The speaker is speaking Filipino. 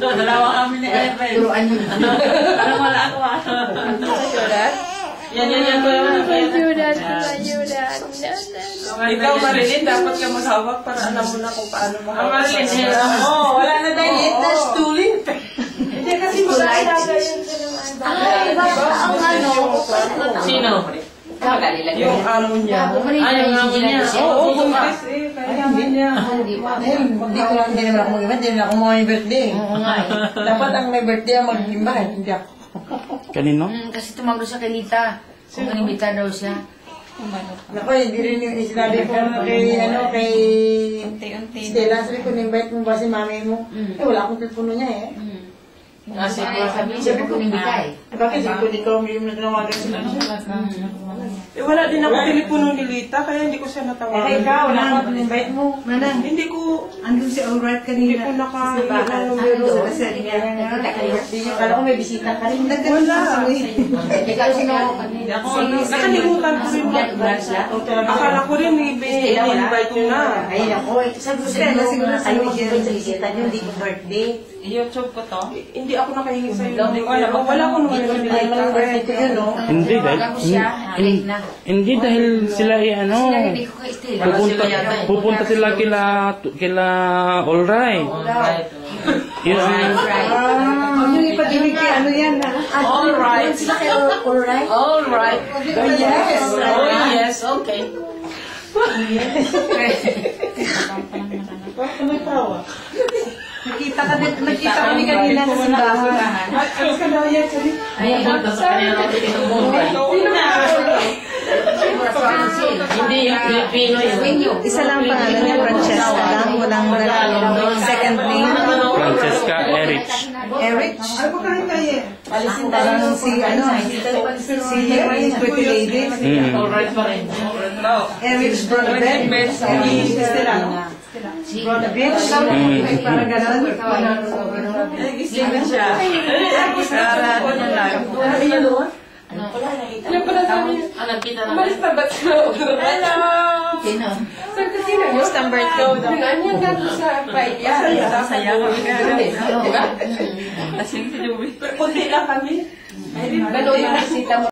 Dalawa kami ni Evan. Turuan nyo. Parang wala ako ah. Yan. Ikaw, Marilyn, dapat ka maghawak para alam mo na kung paano mo hawak. Marilyn, wala na tayo late, that's too late. Hindi kasi mag-alaga yun. Ang ano? Sino? Yung amo niya. Yung amo niya. Oo, bumpis eh. Kaya hindi niya. Hindi naman ako mag-event. Hindi naman ako mga birthday. Dapat ang may birthday ang mag-imbahan. Hindi ako. Kanino? Kasi tumawag siya kay Lita. Kung inimita daw siya. Naku, hindi rin yung sinabi ko kay Stella. Sabi ko, invite mo ba si mami mo? Eh, wala akong telepono niya eh. Kasi sabi siya kung inimita eh. Bakit sabi ko, di ko yung nagnawagan sila. Eh, wala din ako telepono ni Lita, kaya hindi ko siya natawagan. Eh, ikaw, invite mo. Manang. Hindi ko, Andun si Alright kanina. hindi ko naka-numero. Kala ko may bisita ka rin. Wala. Ikaw sino? Nakalimutan ko rin. Akala ko rin may invite nyo na. Ay, ako. Sabi ko sila, siguro kayo mag-bisita nyo, hindi ko birthday. YouTube ko to. Hindi ako nakahingi sa'yo. Wala ko nung Hindi dahil hindi dahil sila ano pupunta sila kila Alright. Yun Ang yung ipag-ibig kay ano yan ha? Alright. Sila kayo, alright? Alright. Oh, yes. Oh, yes. Okay. Bakit may tawa? Nakita kami kanina sa simbahan. Alas ka daw yan, sabi. Ayan, dito sa kanila natin tinubong. Hindi yung Pilipino yun. Isa lang pangalan niya, Francesca lang. Walang second name. Francesca Erich. Erich. Ay, ko kain tayo. Alisin parang si Pretty Lady. Alright pa rin. Erich Bronabed. Stella. Bronabed. Parang gano'n. Gising siya. Ano yun doon? Ano pala sabi niya? Nagkita na. Malis na ba't sila? Hello! Sino? Saan ka sila? Gusto ang birthday. Nag-anyang gato sa paikya. Saya kami ka. Diba? Asing si Joey. Kunti lang kami. Gano'n yung bisita mo.